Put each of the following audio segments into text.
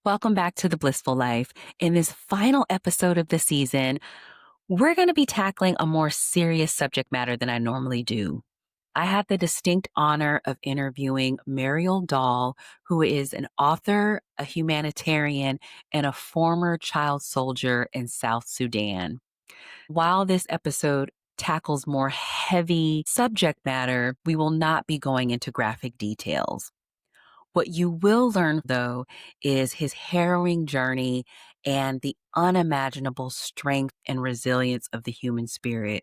Welcome back to The Blissful Life. In this final episode of the season, we're going to be tackling a more serious subject matter than I normally do. I had the distinct honor of interviewing Marial Dhal, who is an author, a humanitarian, and a former child soldier in South Sudan. While this episode tackles more heavy subject matter, we will not be going into graphic details. What you will learn, though, is his harrowing journey and the unimaginable strength and resilience of the human spirit.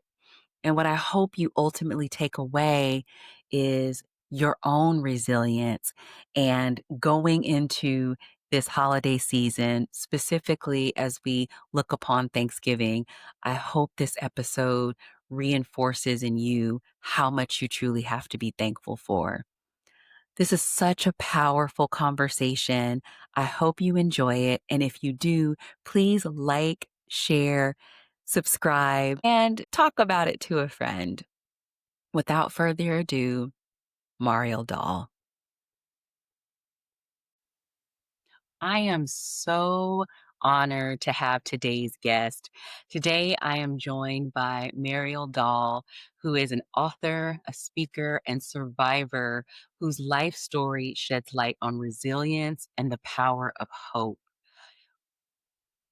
And what I hope you ultimately take away is your own resilience and going into this holiday season, specifically as we look upon Thanksgiving. I hope this episode reinforces in you how much you truly have to be thankful for. This is such a powerful conversation. I hope you enjoy it. And if you do, please like, share, subscribe, and talk about it to a friend. Without further ado, Marial Dhal. I am so honored to have today's guest. Today, I am joined by Marial Dhal, who is an author, a speaker, and survivor whose life story sheds light on resilience and the power of hope.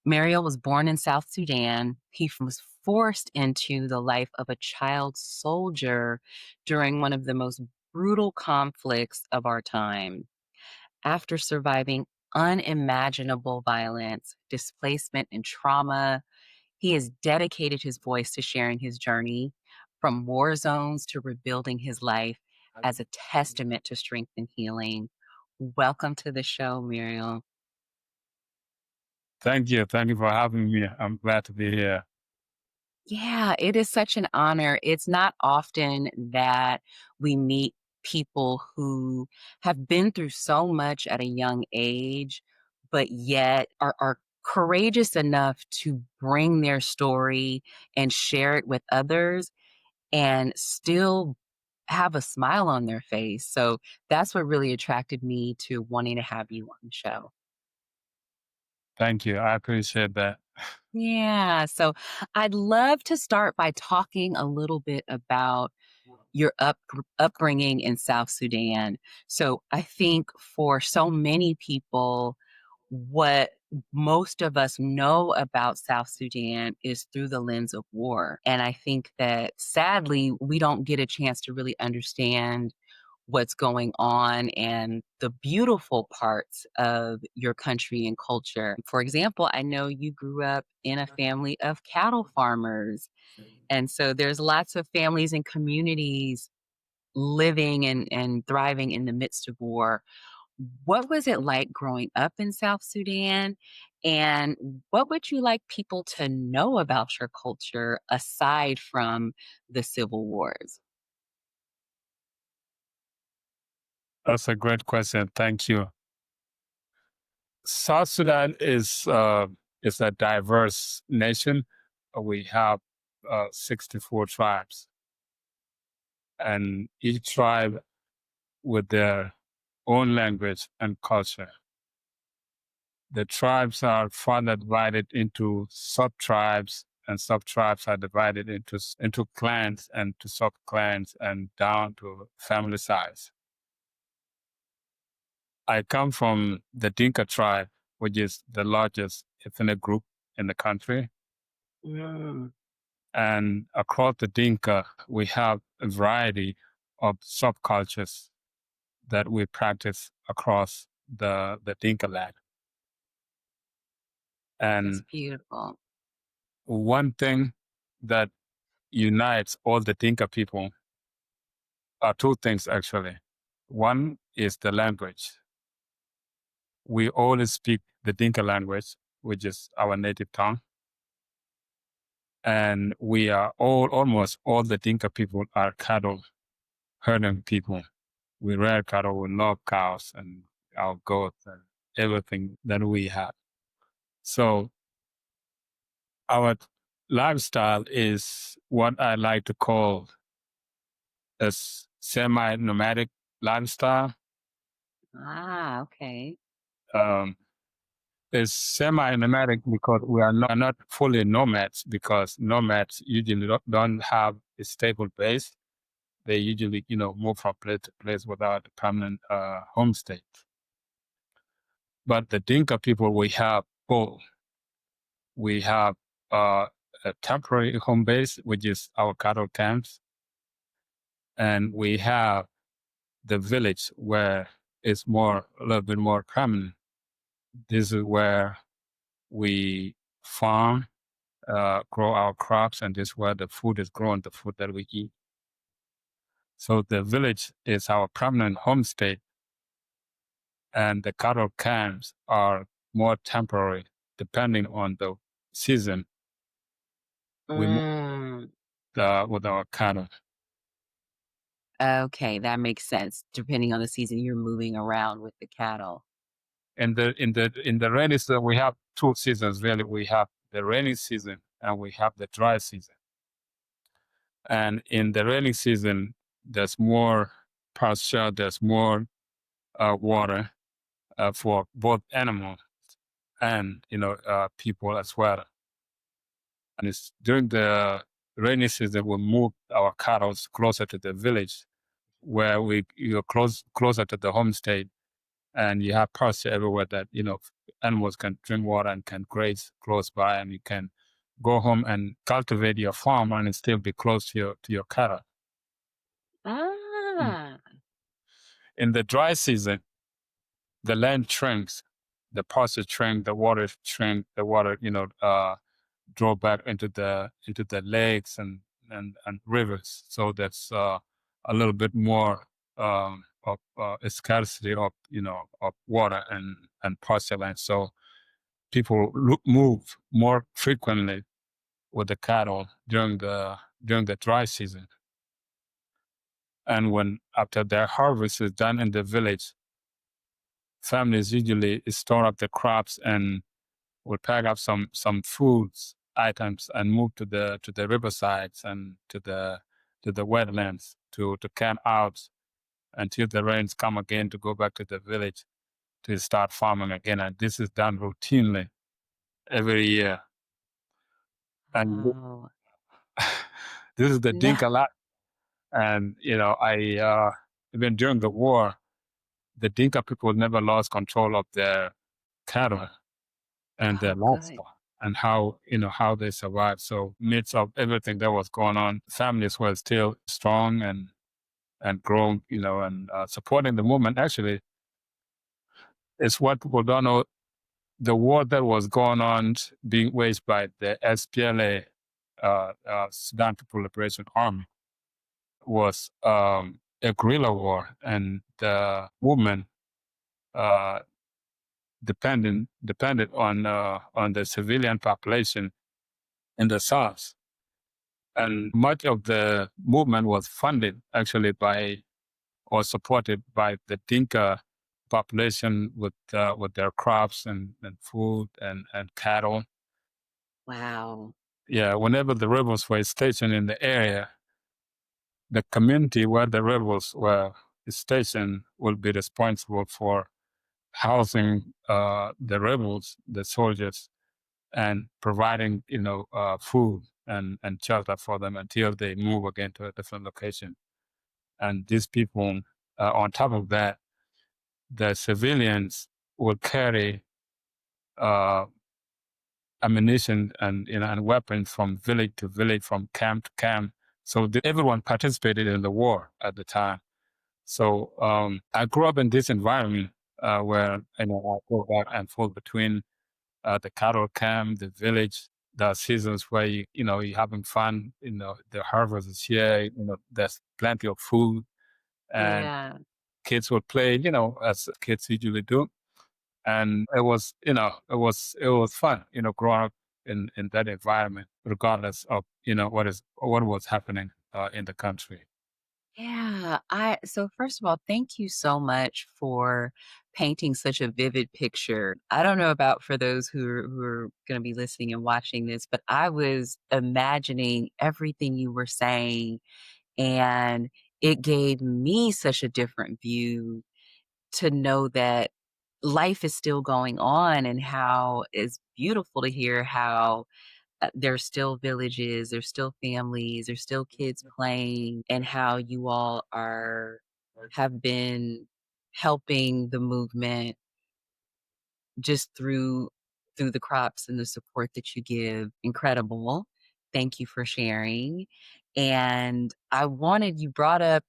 Marial was born in South Sudan. He was forced into the life of a child soldier during one of the most brutal conflicts of our time. After surviving unimaginable violence, displacement, and trauma, he has dedicated his voice to sharing his journey from war zones to rebuilding his life as a testament to strength and healing. Welcome to the show, Muriel. Thank you. Thank you for having me. I'm glad to be here. Yeah, it is such an honor. It's not often that we meet people who have been through so much at a young age, but yet are courageous enough to bring their story and share it with others and still have a smile on their face. So that's what really attracted me to wanting to have you on the show. Thank you. I appreciate that. Yeah. So I'd love to start by talking a little bit about your upbringing in South Sudan. So I think for so many people, what most of us know about South Sudan is through the lens of war. And I think that sadly, we don't get a chance to really understand what's going on and the beautiful parts of your country and culture. For example, I know you grew up in a family of cattle farmers. And so there's lots of families and communities living and thriving in the midst of war. What was it like growing up in South Sudan? And what would you like people to know about your culture aside from the civil wars? That's a great question. Thank you. South Sudan is a diverse nation. We have 64 tribes, and each tribe with their own language and culture. The tribes are further divided into sub-tribes, and sub-tribes are divided into clans and to sub-clans and down to family size. I come from the Dinka tribe, which is the largest ethnic group in the country. Mm. And across the Dinka, we have a variety of subcultures that we practice across the Dinka land. That's And beautiful. one thing that unites all the Dinka people are two things, actually. One is the language. We all speak the Dinka language, which is our native tongue. And we are almost all the Dinka people are cattle herding people. We rear cattle, we love cows and our goats and everything that we have. So our lifestyle is what I like to call a semi-nomadic lifestyle. Ah, okay. Um, It's semi-nomadic because we are not fully nomads, because nomads usually don't have a stable base. They usually, move from place to place without a permanent homestay. But the Dinka people, we have both. We have a temporary home base, which is our cattle camps, and we have the village where it's a little bit more permanent. This is where we farm, grow our crops, and this is where the food is grown, the food that we eat. So the village is our permanent homestay, and the cattle camps are more temporary, depending on the season. We move Mm, with our cattle. okay, that makes sense. Depending on the season, you're moving around with the cattle. In the rainy season, we have two seasons really. We have the rainy season and we have the dry season. And in the rainy season, there's more pasture, there's more water for both animals and people as well. And it's during the rainy season we move our cattle closer to the village, where you're closer to the homestead, and you have pasture everywhere that animals can drink water and can graze close by, and you can go home and cultivate your farm and still be close to your cattle. Mm. Ah, In the dry season, the land shrinks, the pasture shrink, the water shrink, the water draw back into the lakes and rivers. So that's a little bit more of a scarcity of water and pasture land. So people move more frequently with the cattle during the dry season. And when after their harvest is done in the village, families usually store up the crops and will pack up some foods items and move to the riversides and to the wetlands to camp out until the rains come again, to go back to the village to start farming again. And this is done routinely every year. And oh, this is the no. Dinka lot. And even during the war, the Dinka people never lost control of their cattle and their Oh, good. livestock, and how they survived. So midst of everything that was going on, families were still strong and growing, and supporting the movement. Actually, it's what people don't know. The war that was going on, being waged by the SPLA, Sudan People Liberation Army, was a guerrilla war, and the movement uh, depended on the civilian population in the South. And much of the movement was funded actually by or supported by the Dinka population with their crops and food and cattle. Wow. Yeah, whenever the rebels were stationed in the area, the community where the rebels were stationed will be responsible for housing the rebels, the soldiers, and providing food and shelter for them until they move again to a different location. And these people, on top of that, the civilians will carry uh, ammunition and weapons from village to village, from camp to camp. So everyone participated in the war at the time. So I grew up in this environment where I go back and forth between the cattle camp, the village. There are seasons where you're having fun. The harvest is here. There's plenty of food, and Yeah. kids would play. As kids usually do. And it was fun. Growing up in that environment, regardless of what was happening in the country. Yeah. So first of all, thank you so much for painting such a vivid picture. I don't know about for those who are going to be listening and watching this, but I was imagining everything you were saying, and it gave me such a different view to know that life is still going on, and how it's beautiful to hear how there's still villages, there's still families, there's still kids playing, and how you all have been helping the movement just through the crops and the support that you give. Incredible. Thank you for sharing. And you brought up,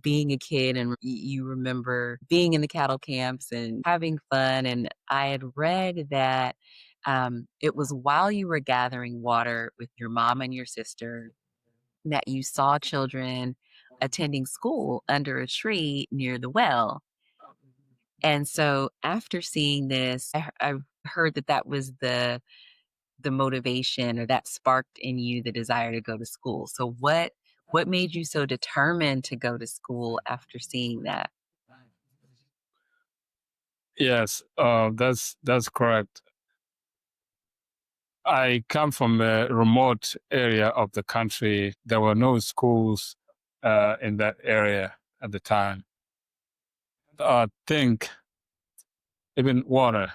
being a kid, and you remember being in the cattle camps and having fun. And I had read that it was while you were gathering water with your mom and your sister that you saw children attending school under a tree near the well. And so after seeing this, I heard that that was the motivation, or that sparked in you the desire to go to school. So what made you so determined to go to school after seeing that? Yes, that's correct. I come from a remote area of the country. There were no schools in that area at the time. I think even water.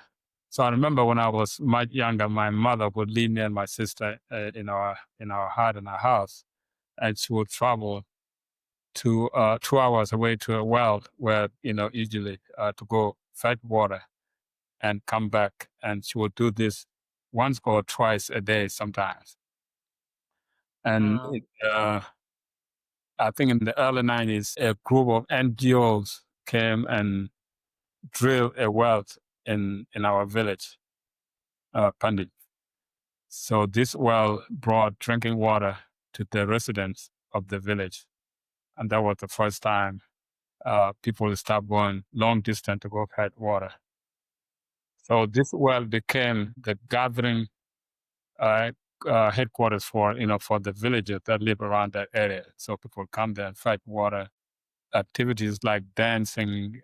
So I remember when I was much younger, my mother would leave me and my sister in our hut in our house, and she would travel to 2 hours away to a well where usually to go fetch water and come back, and she would do this once or twice a day sometimes. And Wow. I think in the early 90s, a group of NGOs came and drilled a well in our village, Pandit. So this well brought drinking water to the residents of the village. And that was the first time people stopped going long distance to go fetch water. So this well became the gathering uh, headquarters for the villagers that live around that area. So people come there and fetch water. Activities like dancing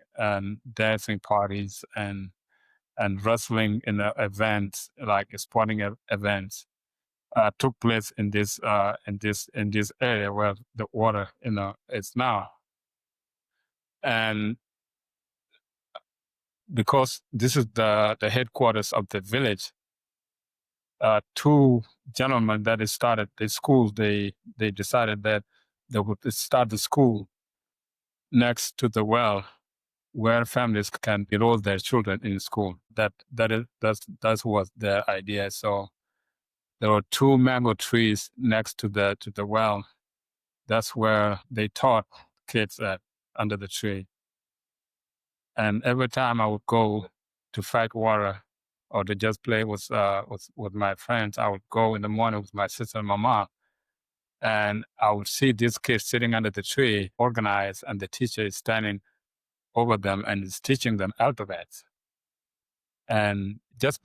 parties and wrestling in events like sporting events took place in this area where the water is now. And because this is the headquarters of the village, two gentlemen that started the school, they decided that they would start the school next to the well where families can enroll their children in school. That was their idea. So there were two mango trees next to the well. That's where they taught kids at under the tree. And every time I would go to fetch water or to just play with my friends, I would go in the morning with my sister and my mom. And I would see these kids sitting under the tree, organized, and the teacher is standing over them and is teaching them alphabets and just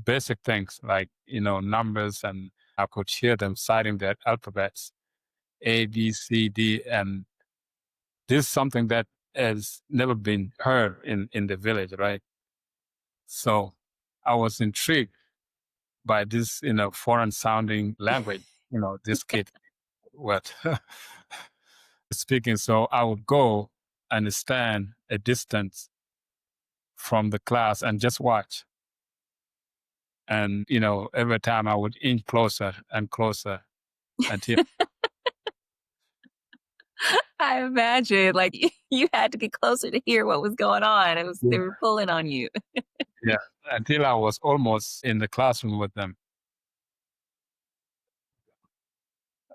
basic things like numbers. And I could hear them citing their alphabets, A, B, C, D, and this is something that has never been heard in the village, right? So I was intrigued by this, foreign sounding language, this kid what speaking. So I would go and stand a distance from the class and just watch. And, every time I would inch closer and closer until, I imagine, like, you had to get closer to hear what was going on. They were pulling on you. yeah, until I was almost in the classroom with them.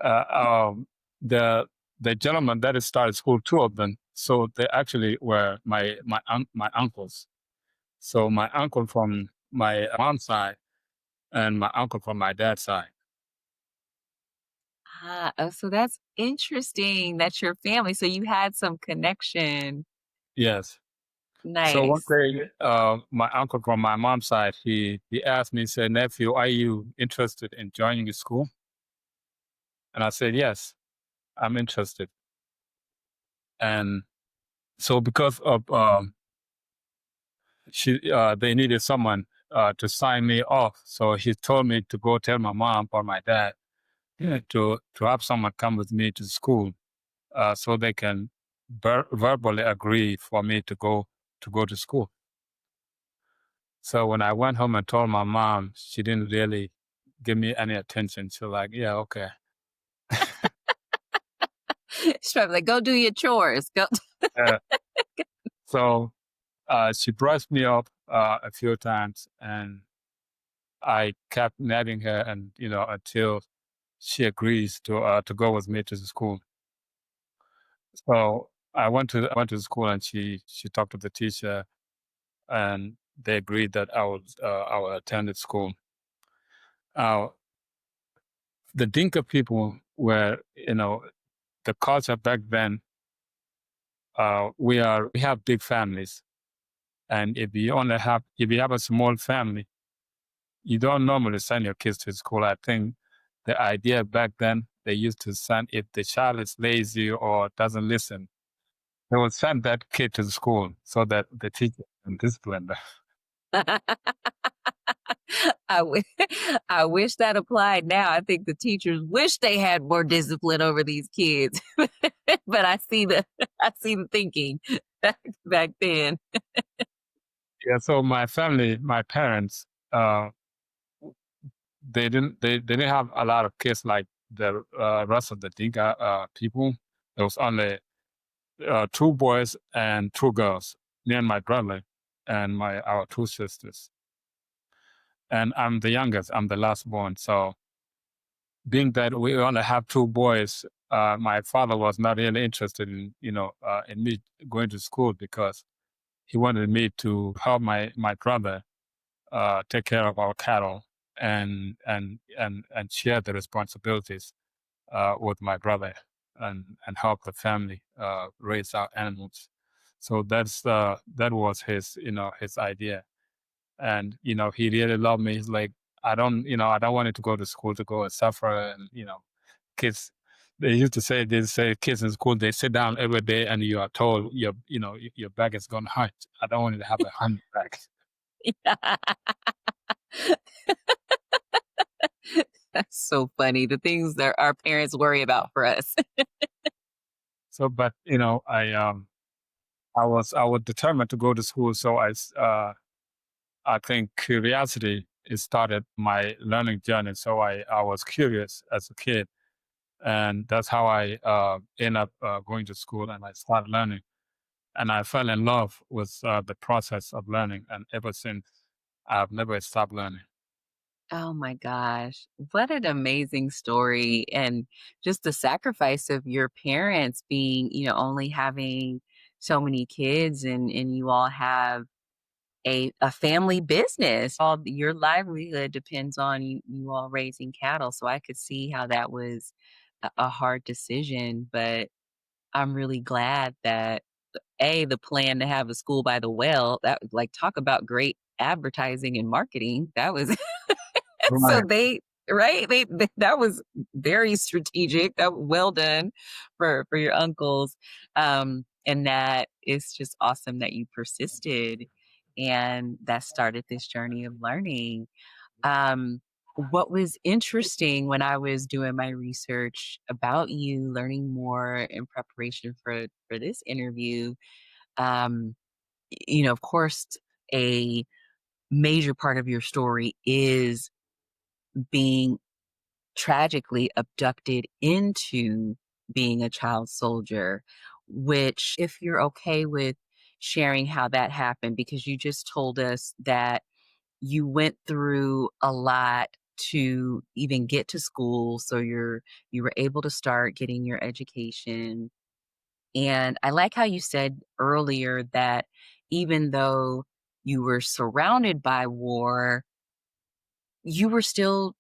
Uh, um, the the gentleman that started school, two of them, so they actually were my uncles. So my uncle from my mom's side and my uncle from my dad's side. Oh, so that's interesting. That's your family. So you had some connection. Yes. So one Nice. day, my uncle from my mom's side, he asked me, said, "Nephew, are you interested in joining the school?" And I said, "Yes, I'm interested." And so because of they needed someone to sign me off, so he told me to go tell my mom or my dad, to have someone come with me to school, so they can verbally agree for me to go to school. So when I went home and told my mom, she didn't really give me any attention. She was like, yeah, okay. She's probably like, go do your chores. Go. Uh, so she brushed me up a few times, and I kept nagging her, and until she agrees to go with me to the school. So I went to the school, and she talked to the teacher, and they agreed that I would attend the school. Uh, the Dinka people were, the culture back then. We have big families, and if you have a small family, you don't normally send your kids to school. I think the idea back then, they used to send, if the child is lazy or doesn't listen, they would send that kid to the school so that the teacher can discipline them. I, w- I wish that applied now. I think the teachers wish they had more discipline over these kids. But I see the thinking back then. Yeah, so my parents, they didn't have a lot of kids like the rest of the Dinka people. There was only two boys and two girls, me and my brother and our two sisters. And I'm the youngest. I'm the last born. So being that we only have two boys, my father was not really interested in me going to school because he wanted me to help my brother take care of our cattle and share the responsibilities with my brother and help the family raise our animals. So that was his idea, and he really loved me. He's like, I don't want you to go to school to go and suffer, and kids. They used to say kids in school, they sit down every day and you are told your back is gonna hurt. I don't want you to have a hunt back. That's so funny. The things that our parents worry about for us. So, but I was determined to go to school. So I think curiosity it started my learning journey. So I was curious as a kid, and that's how I ended up going to school, and I started learning, and I fell in love with the process of learning, and ever since I've never stopped learning. Oh my gosh. What an amazing story. And just the sacrifice of your parents being, only having so many kids and you all have a family business. All your livelihood depends on you all raising cattle. So I could see how that was a hard decision, but I'm really glad that the plan to have a school by the well, that like talk about great advertising and marketing. That was so Right. they right? They that was very strategic. That well done for your uncles. And that is just awesome that you persisted and that started this journey of learning. Um, what was interesting when I was doing my research about you, learning more in preparation for this interview, um, of course, a major part of your story is being tragically abducted into being a child soldier, which, if you're okay with sharing how that happened, because you just told us that you went through a lot to even get to school. So you were able to start getting your education. And I like how you said earlier that even though you were surrounded by war, you were still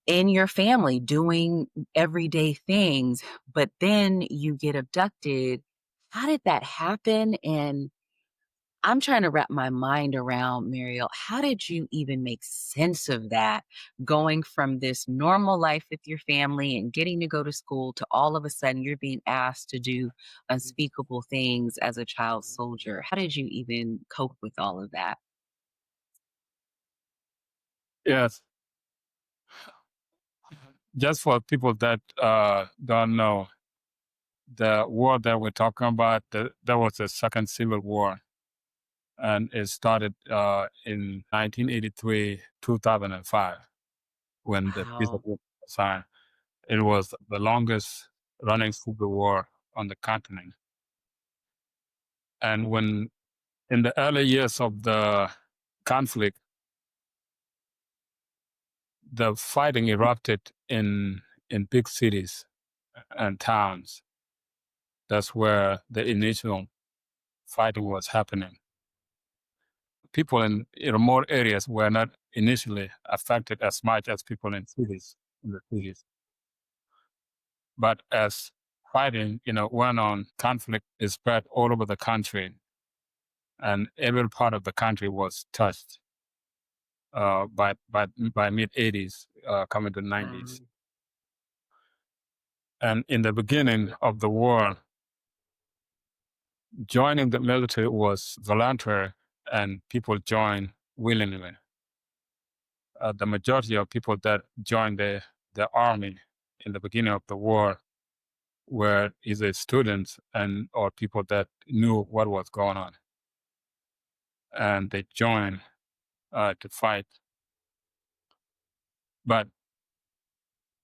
in your family doing everyday things, but then you get abducted. How did that happen? And I'm trying to wrap my mind around, Mariel, how did you even make sense of that? Going from this normal life with your family and getting to go to school to all of a sudden you're being asked to do unspeakable things as a child soldier. How did you even cope with all of that? Yes. Just for people that don't know, the war that we're talking about, that was the Second Civil War. and it started in 1983, 2005, when the peace Wow. agreement was signed. It was the longest running civil war on the continent. And when in the early years of the conflict, the fighting erupted in big cities and towns. That's where the initial fighting was happening. People in remote areas were not initially affected as much as people in cities, in the cities. But as fighting, went on, conflict is spread all over the country, and every part of the country was touched by mid 80s, coming to 90s. Wow. And in the beginning of the war, joining the military was voluntary, and people joined willingly. The majority of people that joined the army in the beginning of the war were either students and or people that knew what was going on, and they joined to fight. But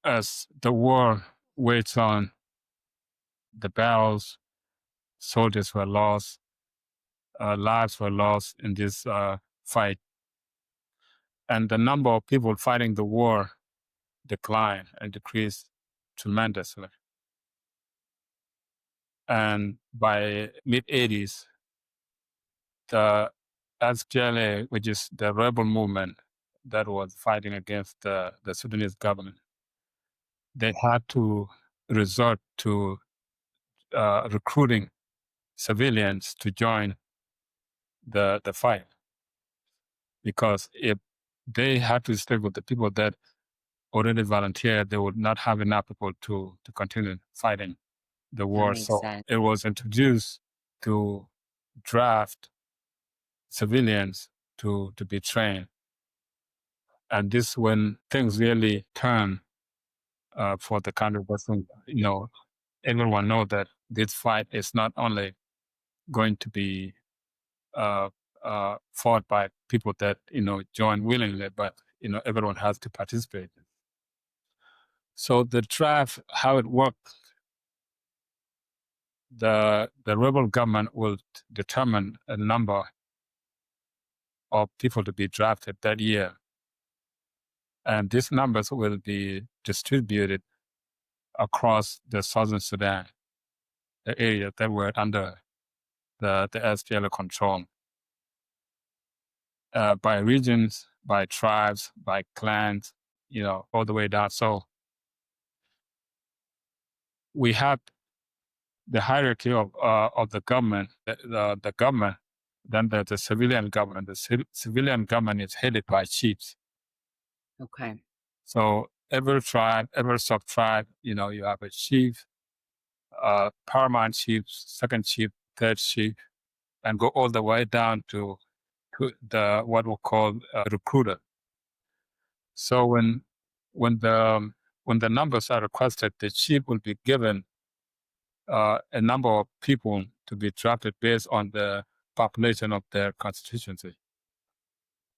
as the war waged on, the battles, soldiers were lost, lives were lost in this fight, and the number of people fighting the war declined and decreased tremendously. And by mid 80s, the SPLA, which is the rebel movement that was fighting against the Sudanese government, they had to resort to recruiting civilians to join the fight, because if they had to stick with the people that already volunteered, they would not have enough people to continue fighting the That war. makes So sense. it was introduced to draft civilians to be trained. And this when things really turn for the country. But everyone know that this fight is not only going to be fought by people that join willingly, but everyone has to participate. So the draft, how it worked, the rebel government will determine a number of people to be drafted that year, and these numbers will be distributed across the Southern Sudan, the area that were under the SPLA control, by regions, by tribes, by clans, all the way down. So we have the hierarchy of the government, the government, then the civilian government. The civilian government is headed by chiefs. Okay. So every tribe, every sub-tribe, you have a chief, paramount chief, second chief, third chief, and go all the way down to the what we call recruiter. So when the numbers are requested, the chief will be given a number of people to be drafted based on the population of their constituency,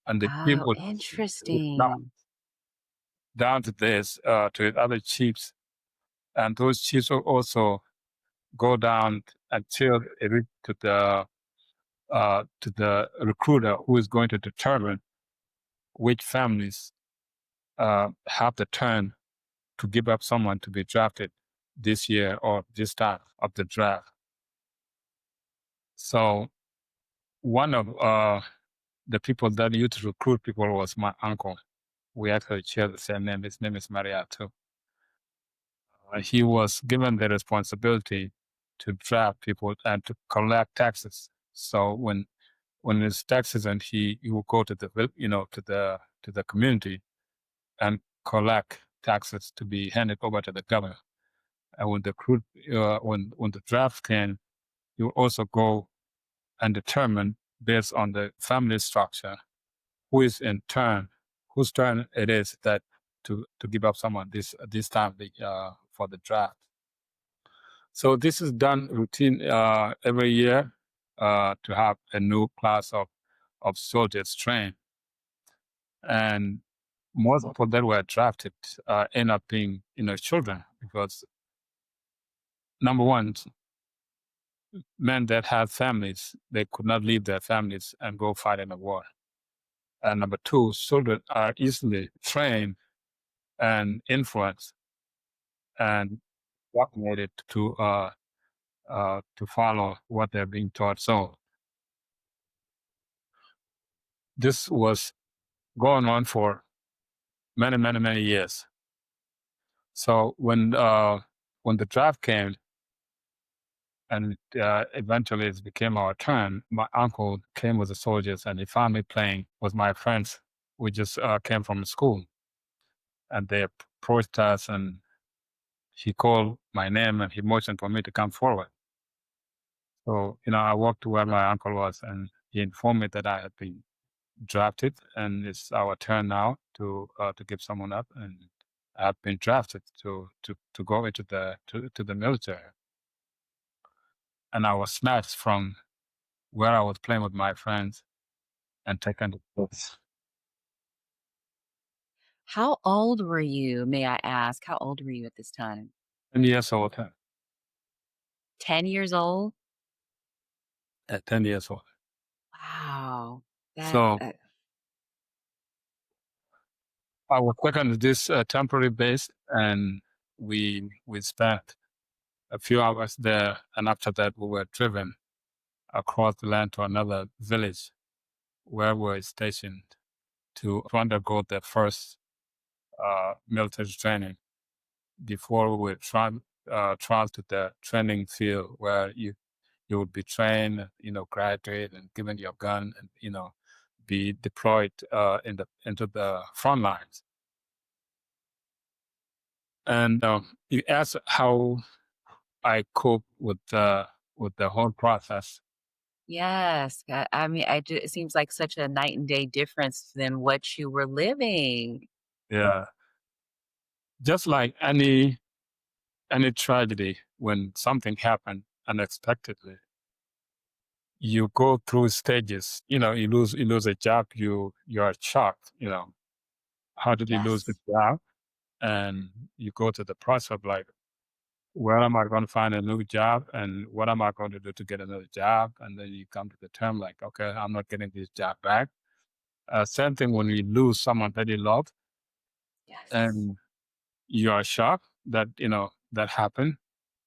and the chief Oh, would now interesting. down to this to the other chiefs, and those chiefs will also go down until it reach to the recruiter, who is going to determine which families have the turn to give up someone to be drafted this year or this time of the draft. So one of the people that used to recruit people was my uncle. We actually share the same name. His name is Marial too. He was given the responsibility to draft people and to collect taxes. So when it's taxes, and he will go to the community and collect taxes to be handed over to the governor. And when when the draft came, he will also go and determine based on the family structure who is in turn, whose turn it is that to give up someone this time for the draft. So this is done routine every year, to have a new class of soldiers trained. And most people that were drafted end up being, children, because number one, men that have families, they could not leave their families and go fight in a war. And number two, children are easily trained and influenced and acclimated to follow what they're being taught. So this was going on for many, many, many years. So when the draft came and eventually it became our turn, my uncle came with the soldiers and he found me playing with my friends. We just came from school, and they approached us, and he called my name and he motioned for me to come forward. So, I walked to where my uncle was, and he informed me that I had been drafted, and it's our turn now to give someone up, and I've been drafted to go into the military. And I was snatched from where I was playing with my friends and taken to books. How old were you, may I ask? How old were you at this time? 10 years old. 10 years old? At 10 years old. Wow. That, So I was taken to this temporary base, and we spent a few hours there, and after that we were driven across the land to another village where we were stationed to undergo the first military training before we would travel to the training field where you would be trained, graduate and given your gun, and be deployed into the front lines. And you asked how I cope with the whole process. yes. I mean, it seems like such a night and day difference than what you were living. Yeah, just like any tragedy, when something happened unexpectedly, you go through stages. You lose a job, you are shocked. How did you lose the Yes. job? And you go to the process of like, where am I going to find a new job, and what am I going to do to get another job? And then you come to the term like, okay, I'm not getting this job back. Same thing when you lose someone that you love, Yes. and you are shocked that that happened,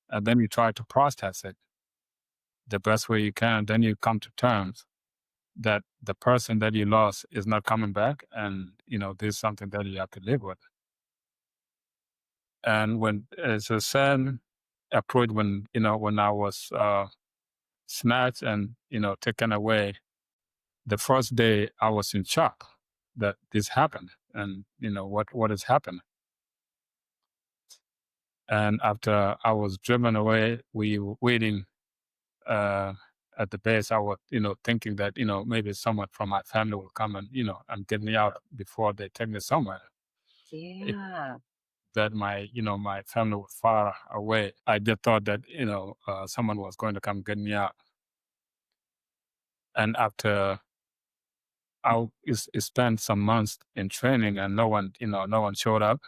and then you try to process it the best way you can. Then you come to terms that the person that you lost is not coming back, and this is something that you have to live with. And when it's a same approach when I was snatched and taken away. The first day I was in shock that this happened, and what has happened. And after I was driven away, we were waiting uh, at the base. I was thinking that maybe someone from my family will come and get me out before they take me somewhere. If Yeah. that my family was far away, I just thought that someone was going to come get me out. And after I spent some months in training, and no one showed up.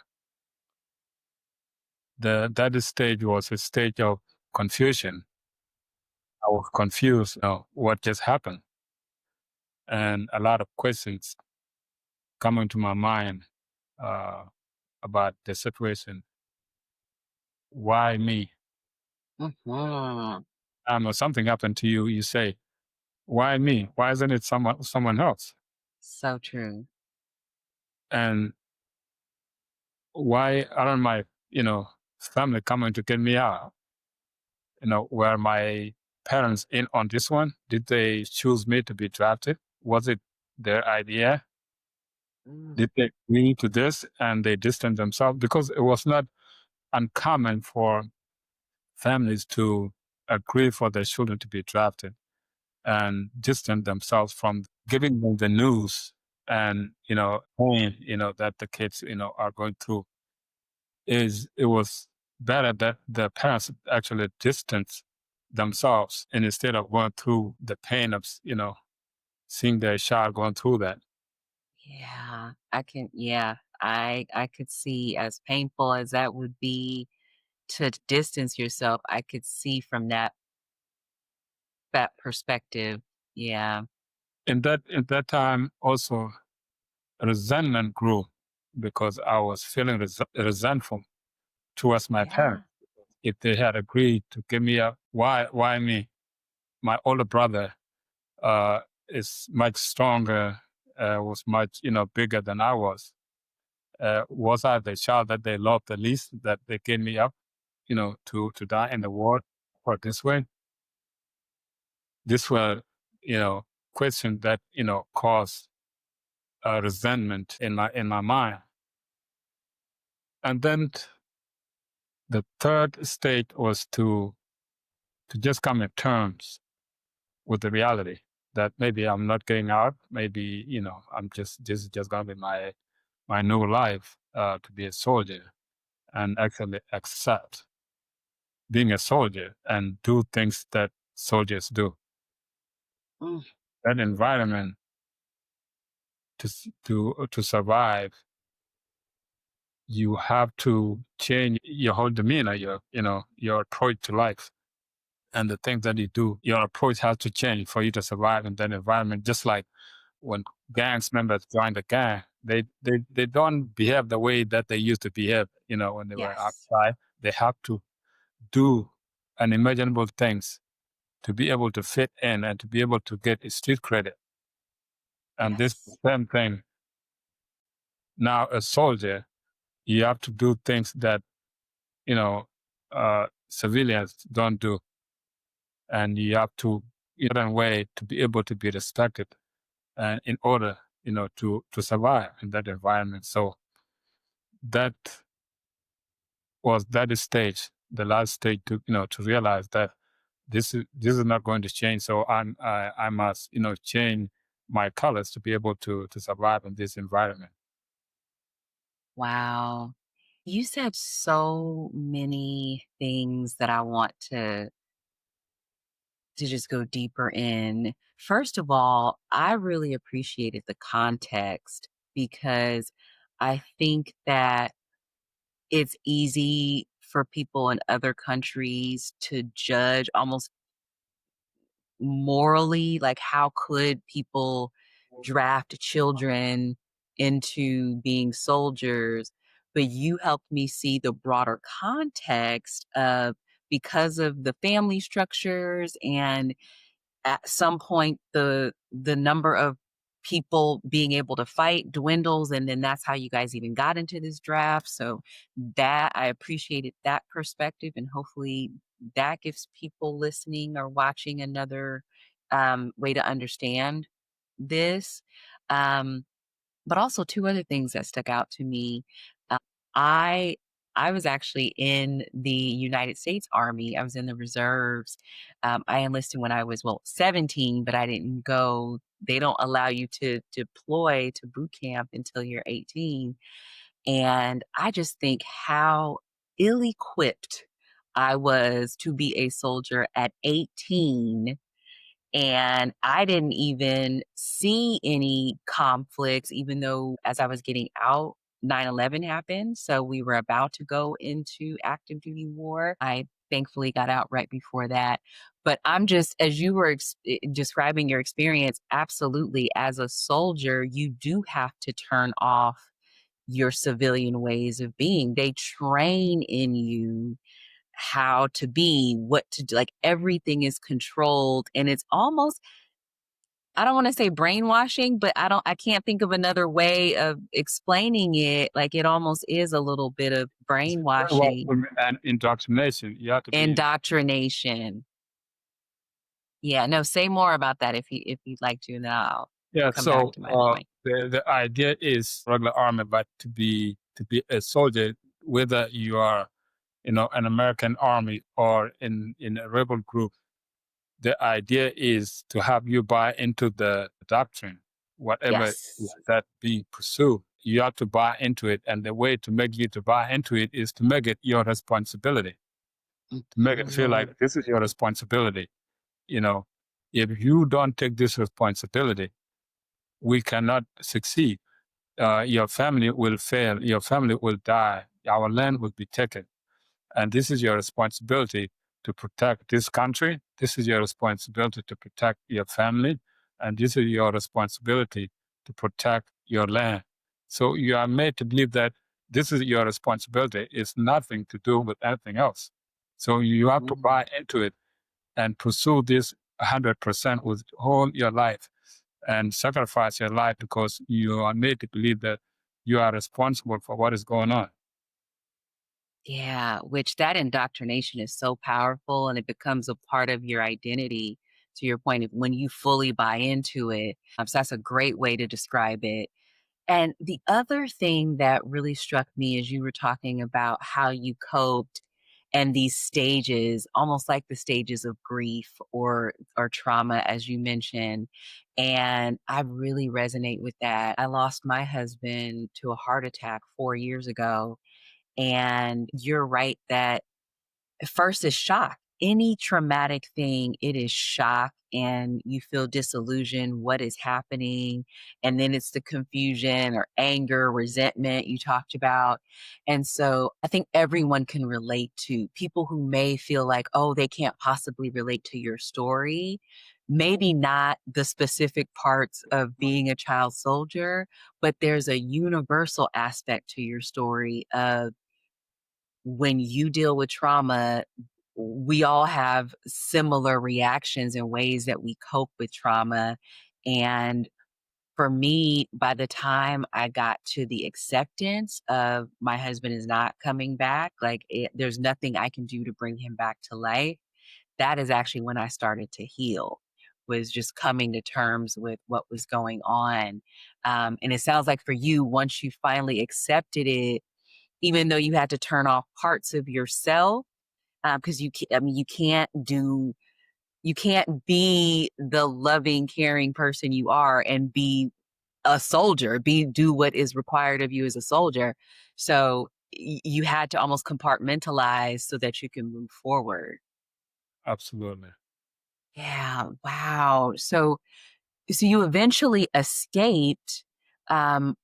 That stage was a stage of confusion. I was confused, what just happened, and a lot of questions coming to my mind uh, about the situation. Why me? Mhm. If something happened to you, you say, "Why me? Why isn't it someone else?" So true. And why aren't my family coming to get me out? Were my parents in on this one? Did they choose me to be drafted? Was it their idea? Mm. Did they agree to this and they distanced themselves? Because it was not uncommon for families to agree for their children to be drafted and distance themselves from giving them the news and pain that the kids are going through. It was better that the parents actually distance themselves, and instead of going through the pain of seeing their child going through that. Yeah, I could see, as painful as that would be to distance yourself, I could see from that perspective. Yeah. In that time also resentment grew because I was feeling resentful towards my Yeah. parents. If they had agreed to give me a why me? My older brother uh, is much stronger, was much bigger than I was. Was I the child that they loved the least, that they gave me up, to die in the war or this way? This were, questions that caused resentment in my mind. And then the third state was to just come to terms with the reality that maybe I'm not getting out. Maybe I'm just this is just gonna be my new life, to be a soldier, and actually accept being a soldier and do things that soldiers do. Mm, That environment to survive, you have to change your whole demeanor, your approach to life, and the things that you do. Your approach has to change for you to survive in that environment. Just like when gangs members join the gang, they don't behave the way that they used to behave. When they were yes. outside, they have to do unimaginable things to be able to fit in and to be able to get street credit. And this Yes. same thing now, a soldier, you have to do things that you know civilians don't do, and you have to in a way to be able to be respected, in order to survive in that environment. So that was that stage, the last stage, to realize that this is not going to change. So I must change my colors to be able to survive in this environment. Wow. You said so many things that I want to just go deeper in. First of all, I really appreciated the context because I think that it's easy for people in other countries to judge almost morally, like, how could people draft children into being soldiers? But you helped me see the broader context of, because of the family structures, and at some point the number of people being able to fight dwindles, and then that's how you guys even got into this draft. So that, I appreciated that perspective, and hopefully that gives people listening or watching another way to understand this. um, but also, 2 other things that stuck out to me. Uh, I I was actually in the United States Army. I was in the reserves. I enlisted when I was, well, 17, but I didn't go. They don't allow you to deploy to boot camp until you're 18. And I just think how ill-equipped I was to be a soldier at 18, and I didn't even see any conflicts, even though as I was getting out, 9/11 happened. So we were about to go into active duty war. I thankfully got out right before that. But I'm just, as you were describing your experience, absolutely. As a soldier, you do have to turn off your civilian ways of being. They train in you how to be, what to do, like, everything is controlled, and it's almost, I don't wanna say brainwashing, but I can't think of another way of explaining it. Like, it almost is a little bit of Well, brainwashing, and indoctrination, you have to be. indoctrination. Yeah, no, say more about that if you'd like to, and then I'll Yeah, come back so to my point. the idea is regular army, but to be a soldier, whether you are an American army or in a rebel group, the idea is to have you buy into the doctrine, whatever Yes. that being pursued. You have to buy into it, and the way to make you to buy into it is to make it your responsibility. to make it feel like this is your responsibility. You know, if you don't take this responsibility, we cannot succeed. Your family will fail. Your family will die. Our land will be taken. And this is your responsibility to protect this country. This is your responsibility to protect your family. And this is your responsibility to protect your land. So you are made to believe that this is your responsibility. It's nothing to do with anything else. So you have to buy into it and pursue this 100% with all your life and sacrifice your life because you are made to believe that you are responsible for what is going on. Yeah, which that indoctrination is so powerful and it becomes a part of your identity to your point of when you fully buy into it. So that's a great way to describe it. And the other thing that really struck me as you were talking about how you coped and these stages, almost like the stages of grief or trauma, as you mentioned. And I really resonate with that. I lost my husband to a heart attack 4 years ago. And you're right that first is shock. Any traumatic thing, it is shock and you feel disillusioned. What is happening? And then it's the confusion or anger, resentment you talked about. And so I think everyone can relate to people who may feel like, oh, they can't possibly relate to your story. Maybe not the specific parts of being a child soldier, but there's a universal aspect to your story of when you deal with trauma, we all have similar reactions and ways that we cope with trauma. And for me, by the time I got to the acceptance of my husband is not coming back, there's nothing I can do to bring him back to life. That is actually when I started to heal, was just coming to terms with what was going on. And it sounds like for you, once you finally accepted it, even though you had to turn off parts of yourself, because I mean, you can't be the loving, caring person you are and be a soldier, do what is required of you as a soldier. So you had to almost compartmentalize so that you can move forward. Absolutely. Yeah. Wow. So you eventually escaped.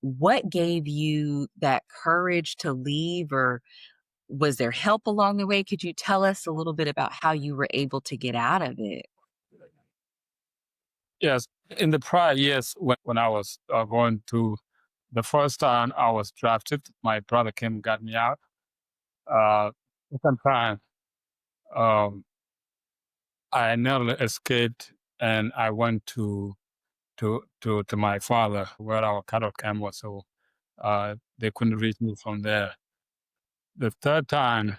What gave you that courage to leave, or was there help along the way? Could you tell us a little bit about how you were able to get out of it? Yes. In the prior years, when I was going to the first time I was drafted, my brother came and got me out. Uh, Second time, um, I nearly escaped and I went to my father where our cattle camp was. So they couldn't reach me from there. The third time,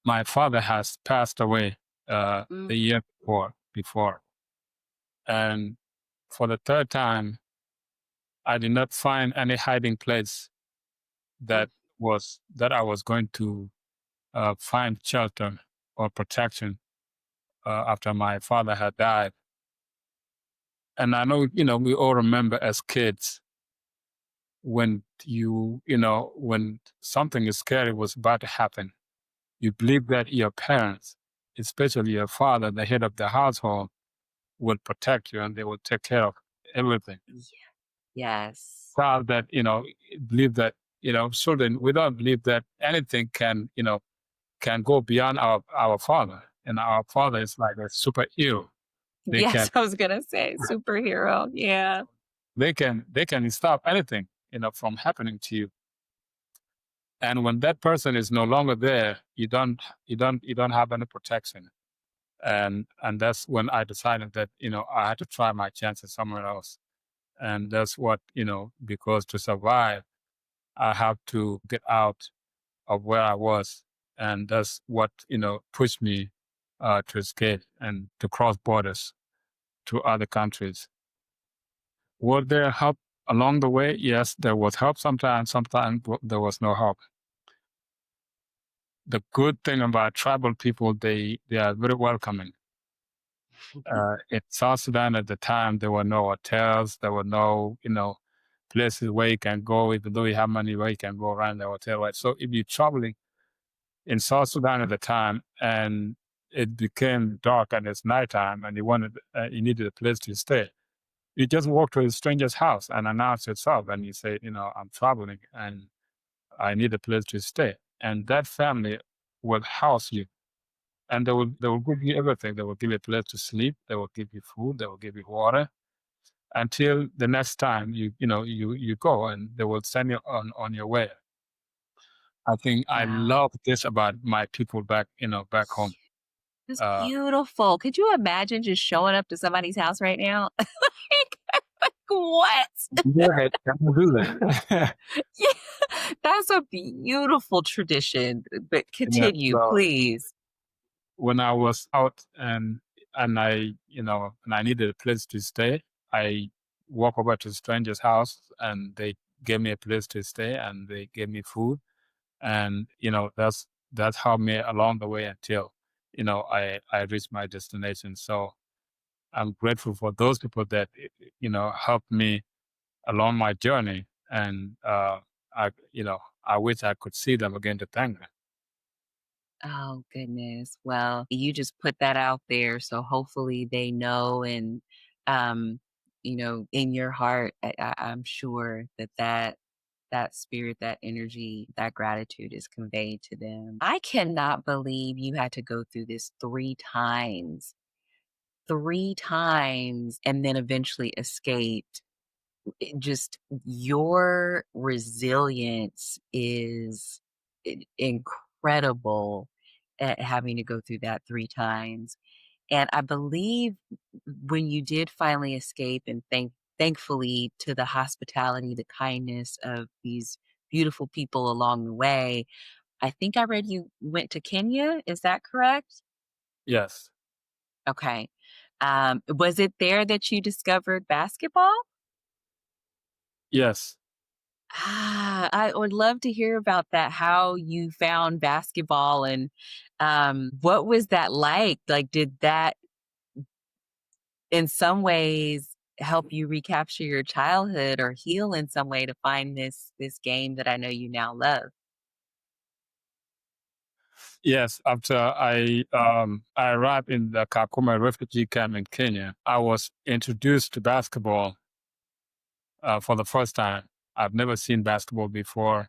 my father has passed away the Mm, year before. And for the third time, I did not find any hiding place mm. that I was going to find shelter or protection after my father had died. And I know, we all remember as kids when when something scary was about to happen, you believe that your parents, especially your father, the head of the household, will protect you and they will take care of everything. Yeah. Yes. Child that, believe that, children, we don't believe that anything can go beyond our father. And our father is like a superhero. They can Yes, I was gonna say superhero. Yeah. they can stop anything, from happening to you. And when that person is no longer there, you don't have any protection. And that's when I decided that, I had to try my chances somewhere else. And that's what, because to survive, I have to get out of where I was. And that's what, pushed me to escape and to cross borders to other countries. Was there help along the way? Yes, there was help sometimes there was no help. The good thing about tribal people, they are very welcoming. In South Sudan at the time, there were no hotels, there were no, places where you can go, even though you have money, where you can go around the hotel. Right? So if you're traveling, in South Sudan at the time, and it became dark and it's nighttime, and he needed a place to stay. You just walk to a stranger's house and announce yourself, and you say, I'm traveling and I need a place to stay, and that family will house you, and they will give you everything. They will give you a place to sleep. They will give you food. They will give you water until the next time you go, and they will send you on your way. I think I Wow. love this about my people back home. That's Uh, beautiful. Could you imagine just showing up to somebody's house right now? Like, what? Go ahead, can you do that? Yeah, that's a beautiful tradition, but Yeah. continue, So please. when I was out and I needed a place to stay, I walk over to a stranger's house and they gave me a place to stay and they gave me food, and that's helped me along the way until I reached my destination. So I'm grateful for those people that helped me along my journey, and I wish I could see them again to thank them. Oh, goodness. Well, you just put that out there, so hopefully they know and, um, in your heart, I'm sure that spirit, that energy, that gratitude is conveyed to them. I cannot believe you had to go through this 3 times, 3 times, and then eventually escaped. Just your resilience is incredible at having to go through that 3 times. And I believe when you did finally escape and thankfully to the hospitality, the kindness of these beautiful people along the way, I think I read you went to Kenya, is that correct? Yes, Okay. Was it there that you discovered basketball? yes. I would love to hear about that, how you found basketball and, what was that like? Like, did that in some ways help you recapture your childhood or heal in some way to find this game that I know you now love? Yes, after I arrived in the Kakuma refugee camp in Kenya, I was introduced to basketball for the first time. I've never seen basketball before.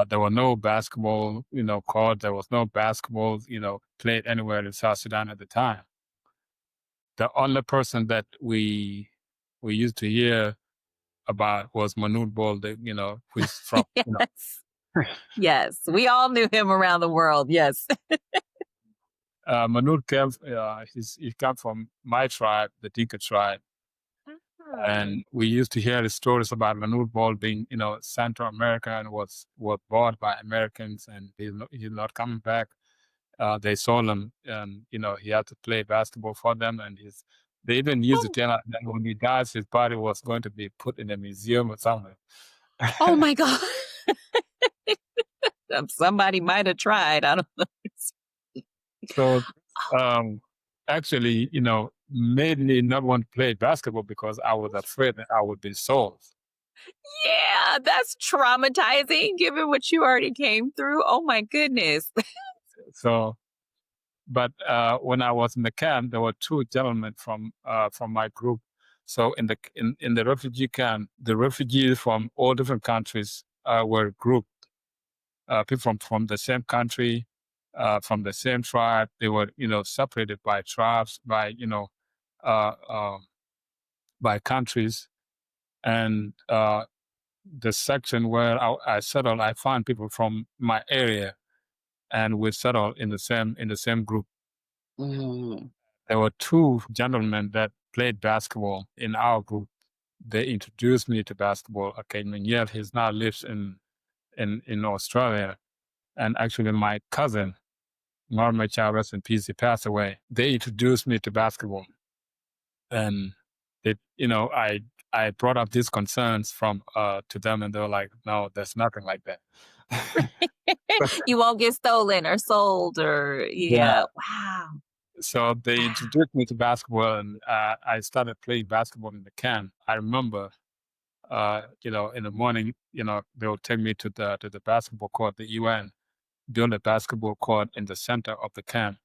There were no basketball, court. There was no basketball, played anywhere in South Sudan at the time. The only person that we used to hear about was Manute Bol, who's from, Yes. Yes, we all knew him around the world, yes. Manute came, he came from my tribe, the Dinka tribe. Oh. And we used to hear the stories about Manute Ball being, Central America and was bought by Americans, and he's not coming back. They sold him, and he had to play basketball for them, and they even used to Oh, tell us that when he dies, his body was going to be put in a museum or something. oh my god. Somebody might have tried, I don't know. So, um, actually, made me not want to play basketball because I was afraid that I would be sold. Yeah, that's traumatizing given what you already came through. Oh my goodness. So, but when I was in the camp, there were two gentlemen from my group. So in the refugee camp, the refugees from all different countries were grouped. People from the same country, from the same tribe. They were separated by tribes, uh, uh, by countries, and the section where I settled, I found people from my area, and we settled in the same group. Mm. There were two gentlemen that played basketball in our group. They introduced me to basketball. Okay, and yet he's now lives in Australia. And actually, my cousin, Norma Chavez in peace, he passed away. They introduced me to basketball, and I brought up these concerns from to them, and they were like, "No, there's nothing like that." You won't get stolen or sold or Yeah. yeah. Wow. So they Wow. introduced me to basketball, and I started playing basketball in the camp. I remember in the morning, they would take me to the basketball court, the UN. built a basketball court in the center of the camp.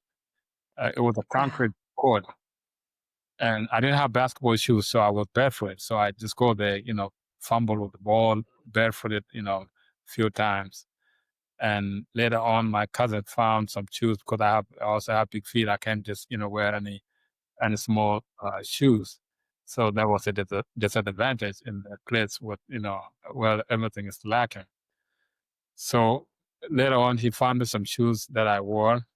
It was a concrete court, and I didn't have basketball shoes, so I was barefoot. So I just go there, fumble with the ball, barefooted, a few times. And later on, my cousin found some shoes because I also have big feet. I can't just, wear any small shoes. So that was a disadvantage in the place with, where everything is lacking. So later on, he found me some shoes that I wore,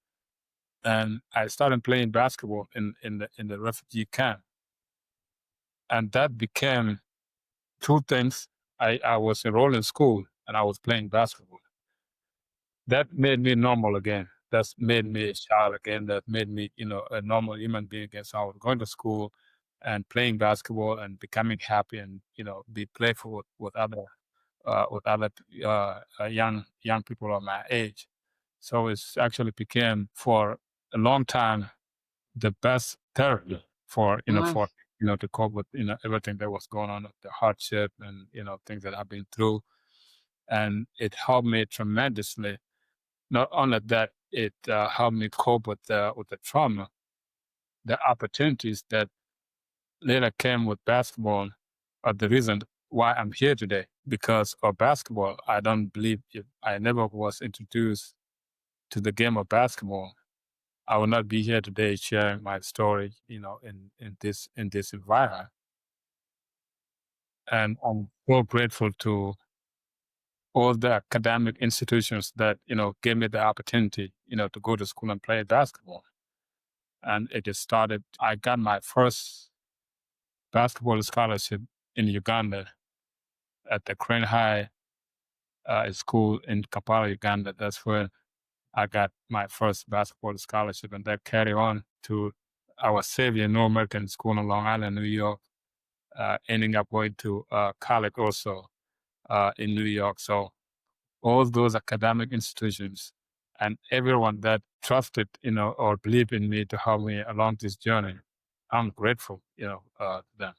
and I started playing basketball in the refugee camp, and that became two things. I was enrolled in school and I was playing basketball. That made me normal again. That's made me a child again. That made me, a normal human being again. So I was going to school and playing basketball and becoming happy and be playful with other young people of my age. So it's actually became for a long time the best therapy for Mm. for to cope with everything that was going on, the hardship and things that I've been through, and it helped me tremendously. Not only that, it helped me cope with the trauma, the opportunities that later came with basketball are the reason why I'm here today. Because of basketball, I don't believe if I never was introduced to the game of basketball, I would not be here today sharing my story, in this environment. And I'm so grateful to all the academic institutions that, gave me the opportunity, to go to school and play basketball. And it just started, I got my first basketball scholarship in Uganda at the Crane High school in Kampala, Uganda. That's where I got my first basketball scholarship, and that carried on to our Xavier North American School in Long Island, New York, ending up going to college also in New York. So all those academic institutions and everyone that trusted, or believed in me to help me along this journey, I'm grateful, to them.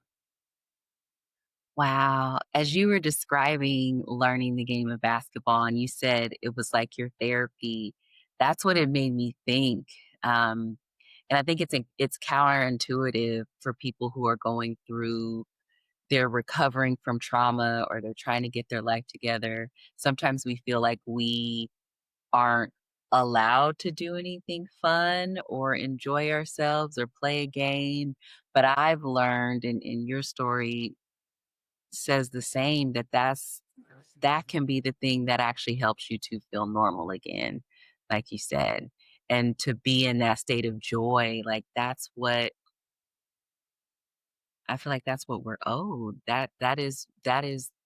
Wow. As you were describing learning the game of basketball and you said it was like your therapy, that's what it made me think. Um, and I think it's counterintuitive for people who are going through they're recovering from trauma or they're trying to get their life together. Sometimes we feel like we aren't allowed to do anything fun or enjoy ourselves or play a game. But I've learned, and your story says the same, that can be the thing that actually helps you to feel normal again, like you said. And to be in that state of joy, like that's what I feel like that's what we're owed. That is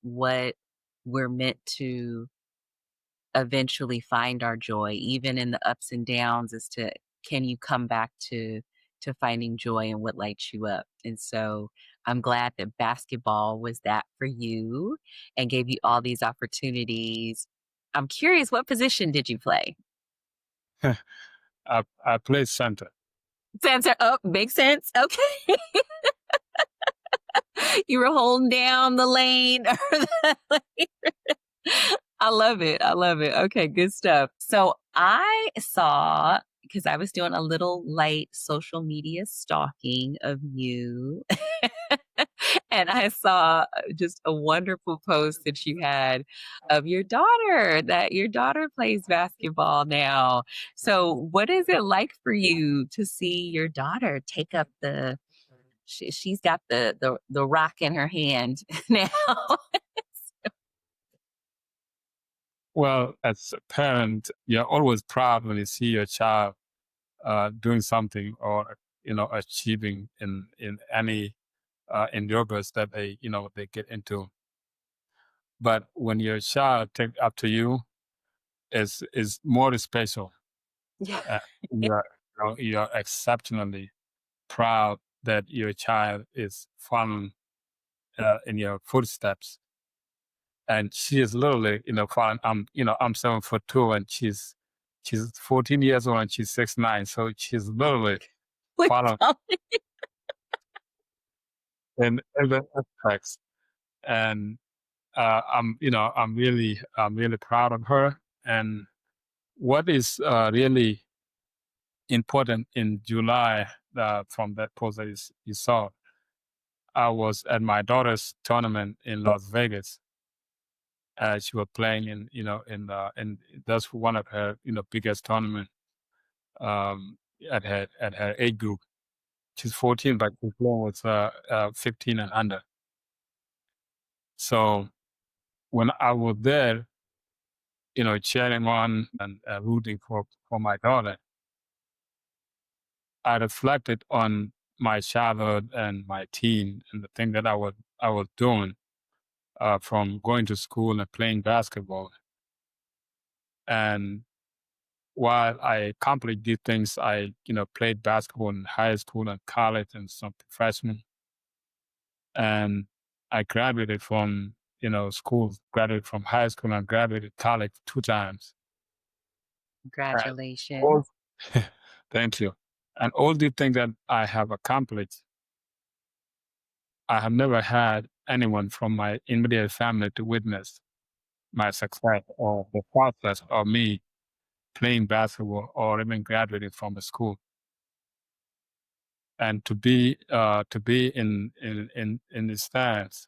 what we're meant to eventually find our joy, even in the ups and downs, as to can you come back to finding joy and what lights you up. And so I'm glad that basketball was that for you and gave you all these opportunities. I'm curious, what position did you play? I played center. Center. Oh, makes sense. Okay. You were holding down the lane. I love it. I love it. Okay, good stuff. So I saw, because I was doing a little light social media stalking of you, and I saw just a wonderful post that you had of your daughter, that your daughter plays basketball now. So, what is it like for you to see your daughter take up she's got the rock in her hand now? Well, as a parent, you're always proud when you see your child doing something or achieving in any endeavors that they get into. But when your child take up to you, is more special. Yeah. Uh, you're exceptionally proud that your child is following in your footsteps. And she is literally, following. I'm 7'2", and she's 14 years old, and she's 6'9". So she's literally Like, following in every aspects. And I'm really proud of her. And what is really important in July from that post that you saw, I was at my daughter's tournament in Las Vegas. She was playing in, and that's one of her, biggest tournament um, at her age group. She's 14, but she's playing with 15 and under. So when I was there, cheering on and rooting for my daughter, I reflected on my childhood and my teen and the thing that I was doing from going to school and playing basketball. And while I accomplished these things, I played basketball in high school and college and some professional. And I graduated from school, graduated from high school and graduated college 2 times. And Congratulations. all, thank you. And all the things that I have accomplished, I have never had anyone from my immediate family to witness my success or the process of me playing basketball or even graduating from a school. And to be in the stands,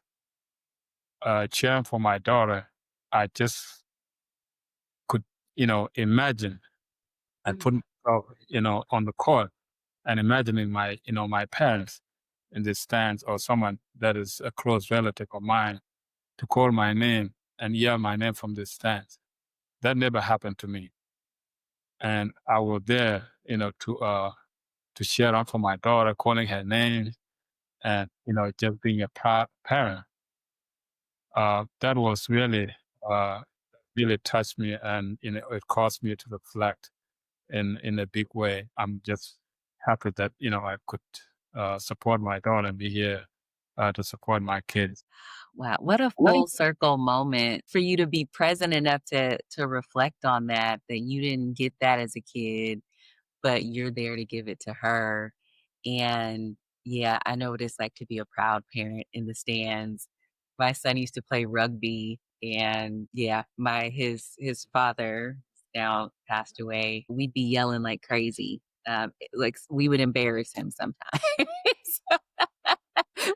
cheering for my daughter, I just could imagine and put Mm. myself on the court and imagining my parents in the stands or someone that is a close relative of mine to call my name and yell my name from the stands. That never happened to me, and I was there, to cheer on for my daughter, calling her name, and just being a proud parent. That was uh, really touched me, and it caused me to reflect in a big way. I'm just happy that I could support my daughter and be here to support my kids. Wow, what a What full is circle moment for you to be present enough to reflect on that you didn't get that as a kid, but you're there to give it to her. And yeah, I know what it's like to be a proud parent in the stands. My son used to play rugby and yeah, his father now passed away. We'd be yelling like crazy. We would embarrass him sometimes.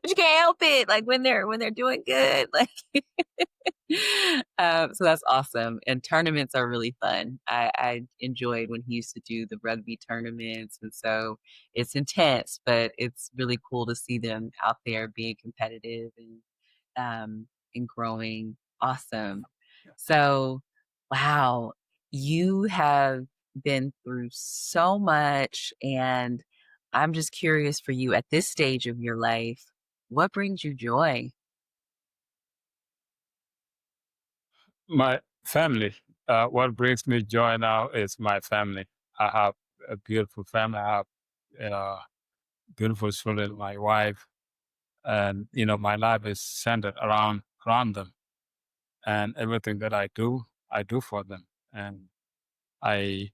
But you can't help it. Like when they're doing good, like so that's awesome. And tournaments are really fun. I enjoyed when he used to do the rugby tournaments, and so it's intense, but it's really cool to see them out there being competitive and growing. Awesome. So, wow, you have been through so much, and I'm just curious for you at this stage of your life, what brings you joy? my family? What brings me joy now is my family. I have a beautiful family. I have beautiful children, my wife, and my life is centered around them. And everything that I do for them. And I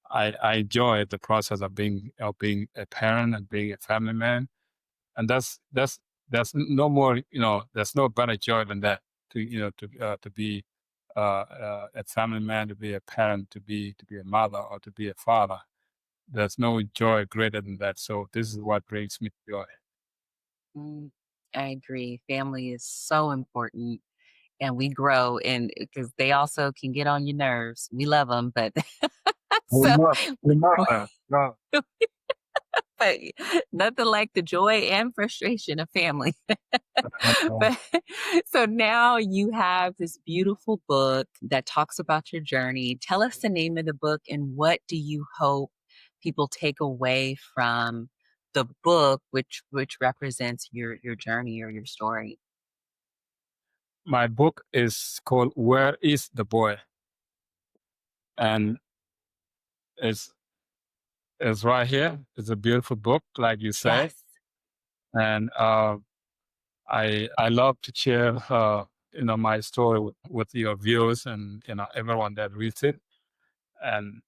I enjoy the process of being a parent and being a family man. And that's no more, there's no better joy than that to be a family man, to be a parent, to be a mother or to be a father. There's no joy greater than that. So this is what brings me joy. Mm, I agree. Family is so important, and we grow, and because they also can get on your nerves. We love them, but We so must, we must, no. but nothing like the joy and frustration of family. But so now you have this beautiful book that talks about your journey. Tell us the name of the book and what do you hope people take away from the book, which represents your journey or your story. My book is called "Where Is the Boy," and it's it's right here. It's a beautiful book, like you say, Yes. and I love to share my story with your viewers and everyone that reads it. And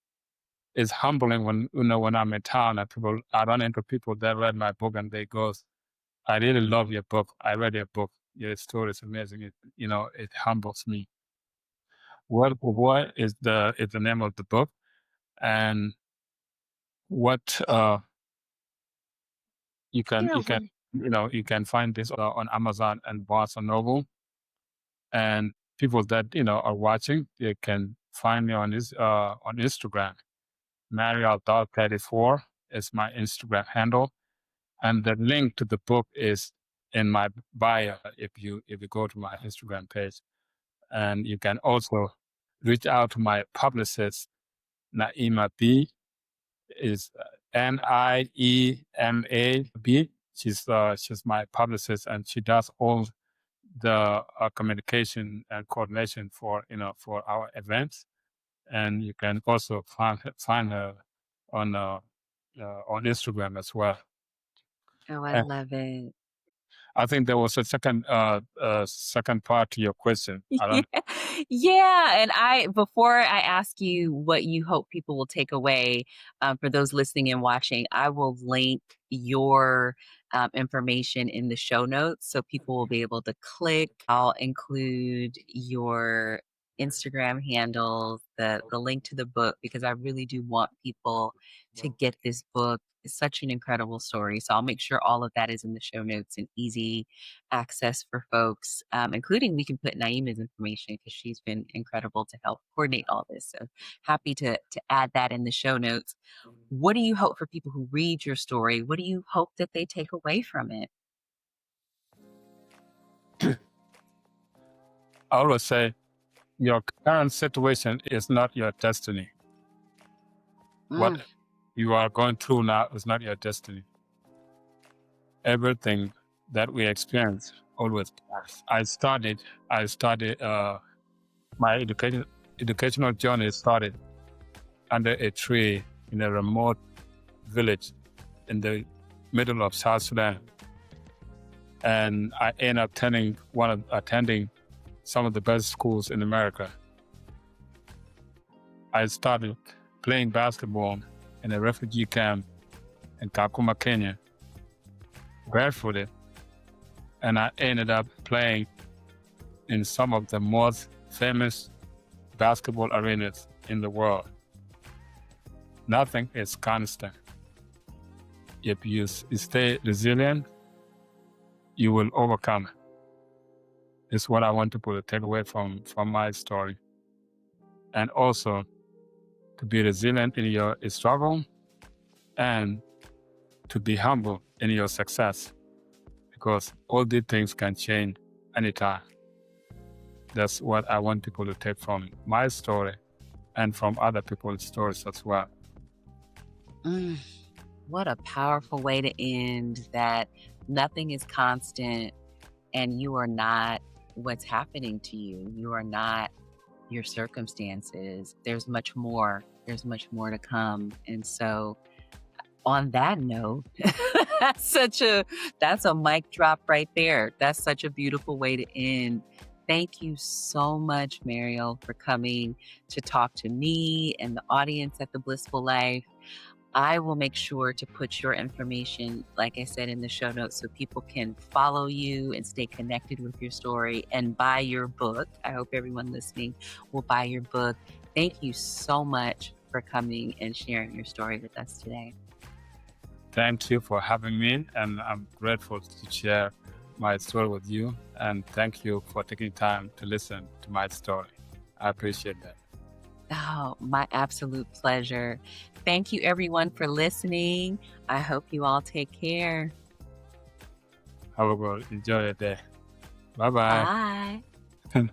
it's humbling when I'm in town and I run into people that read my book and they go, "I really love your book. I read your book. Your story is amazing." It humbles me. What is the name of the book, and what you can Yeah. you can find this on Amazon and Barnes and Noble. And people that are watching, they can find me on on Instagram. Marial Dhal 34 is my Instagram handle, and the link to the book is in my bio if you go to my Instagram page. And you can also reach out to my publicist, Naima B. Is Niemab. She's my publicist, and she does all the communication and coordination for our events. And you can also find her on on Instagram as well. Oh, I And love it. I think there was a second part to your question. I Yeah. don't. Yeah, and before I ask you what you hope people will take away, for those listening and watching, I will link your information in the show notes so people will be able to click. I'll include your Instagram handles, the link to the book, because I really do want people to get this book. It's such an incredible story. So I'll make sure all of that is in the show notes and easy access for folks, including we can put Naima's information because she's been incredible to help coordinate all this. So happy to add that in the show notes. What do you hope for people who read your story? What do you hope that they take away from it? I always say your current situation is not your destiny. What Mm, you are going through now is not your destiny. Everything that we experience always past. I started my educational journey started under a tree in a remote village in the middle of South Sudan. And I ended up attending some of the best schools in America. I started playing basketball in a refugee camp in Kakuma, Kenya, barefooted. And I ended up playing in some of the most famous basketball arenas in the world. Nothing is constant. If you stay resilient, you will overcome. It's what I want people to take away from my story. And also to be resilient in your struggle and to be humble in your success, because all these things can change anytime. That's what I want people to take from my story and from other people's stories as well. mm. What a powerful way to end that. Nothing is constant, and you are not what's happening to you. You are not your circumstances. There's much more. There's much more to come. And so on that note, that's a mic drop right there. That's such a beautiful way to end. Thank you so much, Marial, for coming to talk to me and the audience at The Blissful Life. I will make sure to put your information, like I said, in the show notes so people can follow you and stay connected with your story and buy your book. I hope everyone listening will buy your book. Thank you so much for coming and sharing your story with us today. Thank you for having me, and I'm grateful to share my story with you. And thank you for taking time to listen to my story. I appreciate that. Oh, my absolute pleasure. Thank you, everyone, for listening. I hope you all take care. Have a good, enjoy your day. Bye-bye. Bye.